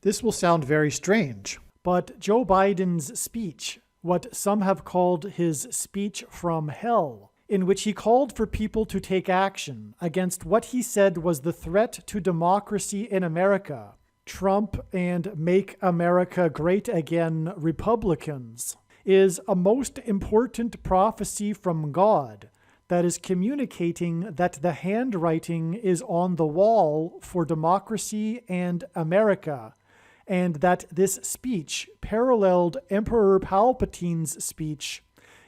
This will sound very strange, but Joe Biden's speech, what some have called his speech from hell, in which he called for people to take action against what he said was the threat to democracy in America, Trump and Make America Great Again Republicans, is a most important prophecy from God that is communicating that the handwriting is on the wall for democracy and America, and that this speech paralleled Emperor Palpatine's speech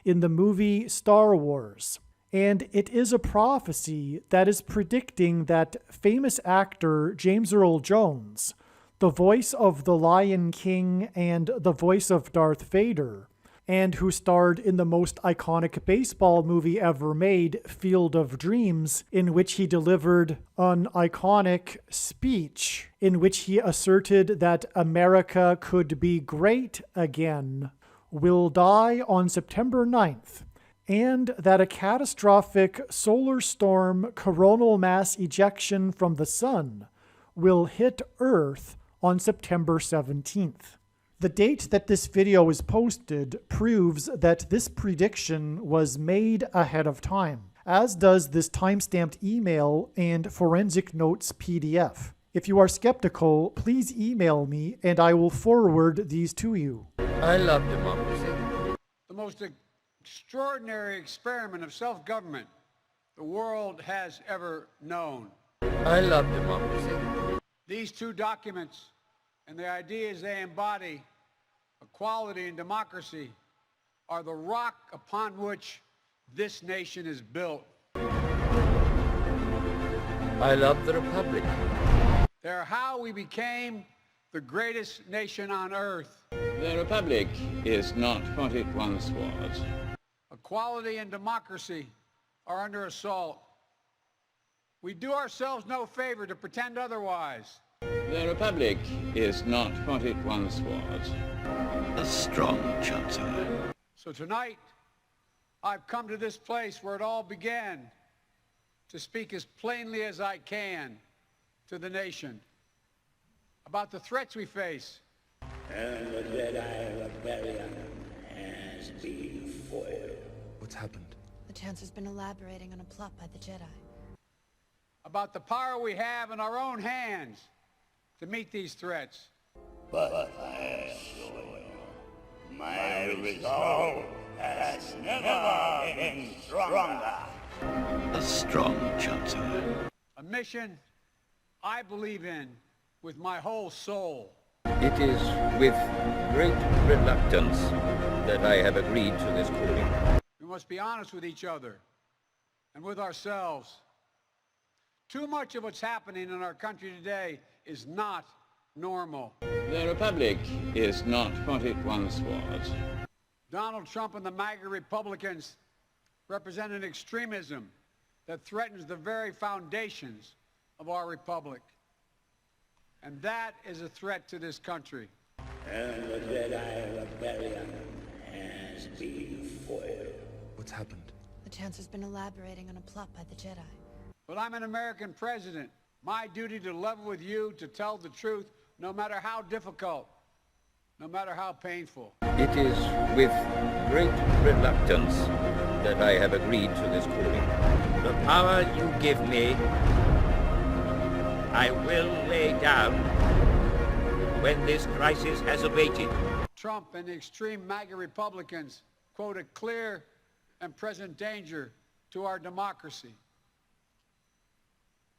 in the movie Star Wars. And it is a prophecy that is predicting that famous actor James Earl Jones, the voice of the Lion King and the voice of Darth Vader, and who starred in the most iconic baseball movie ever made, Field of Dreams, in which he delivered an iconic speech in which he asserted that America could be great again, will die on September 9th, and that a catastrophic solar storm coronal mass ejection from the sun will hit Earth on September 17th. The date that this video is posted proves that this prediction was made ahead of time, as does this timestamped email and forensic notes PDF. If you are skeptical, please email me and I will forward these to you. I love democracy. The most extraordinary experiment of self-government the world has ever known. I love democracy. These two documents and the ideas they embody, equality and democracy, are the rock upon which this nation is built. I love the Republic. They're how we became the greatest nation on earth. The Republic is not what it once was. Equality and democracy are under assault. We do ourselves no favor to pretend otherwise. The Republic is not what it once was. A strong Chancellor. So tonight, I've come to this place where it all began to speak as plainly as I can to the nation about the threats we face. And the Jedi Rebellion has been foiled. What's happened? The Chancellor's been elaborating on a plot by the Jedi. About the power we have in our own hands to meet these threats. But I assure you, my resolve has never been stronger. A strong Chancellor. A mission I believe in with my whole soul. It is with great reluctance that I have agreed to this calling. We must be honest with each other and with ourselves. Too much of what's happening in our country today is not normal. The Republic is not what it once was. Donald Trump and the MAGA Republicans represent an extremism that threatens the very foundations of our republic. And that is a threat to this country. And the Jedi Rebellion has been foiled. What's happened? The Chancellor's been elaborating on a plot by the Jedi. But I'm an American president. My duty to level with you, to tell the truth, no matter how difficult, no matter how painful. It is with great reluctance that I have agreed to this calling. The power you give me, I will lay down when this crisis has abated. Trump and the extreme MAGA Republicans quote a clear and present danger to our democracy.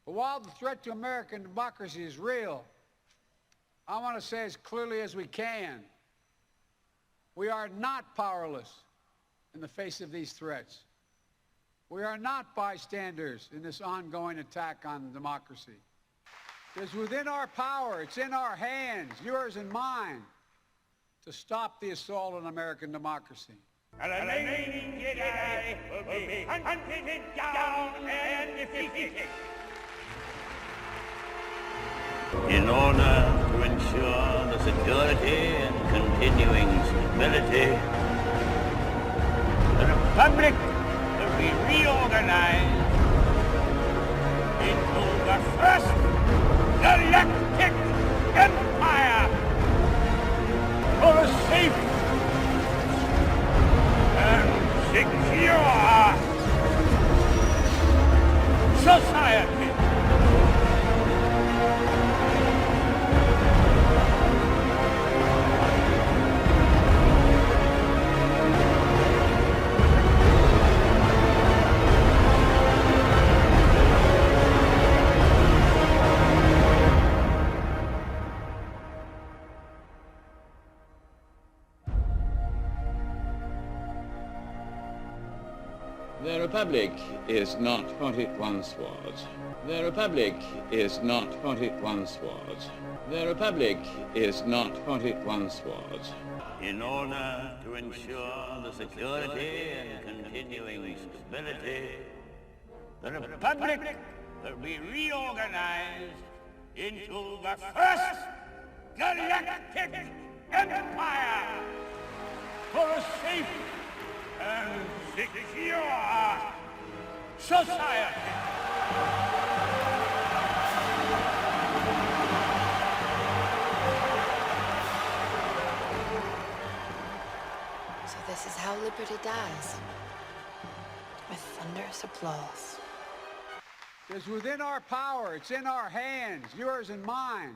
But while the threat to American democracy is real, I want to say as clearly as we can, we are not powerless in the face of these threats. We are not bystanders in this ongoing attack on democracy. It's within our power, it's in our hands, yours and mine, to stop the assault on American democracy. And the remaining Jedi will be hunted down and defeated. In order to ensure the security and continuing stability, the Republic will be reorganized into the first galactic empire. The Republic is not what it once was. The Republic is not what it once was. The Republic is not what it once was. In order to ensure the security and continuing stability, the Republic will be reorganized into the first galactic empire for a safe and secure society. So this is how liberty dies. With thunderous applause. It's within our power. It's in our hands, yours and mine.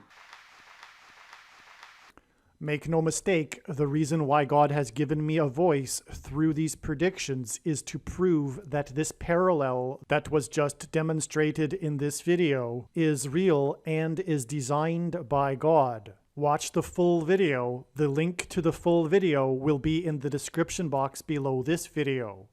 Make no mistake, the reason why God has given me a voice through these predictions is to prove that this parallel that was just demonstrated in this video is real and is designed by God. Watch the full video. The link to the full video will be in the description box below this video.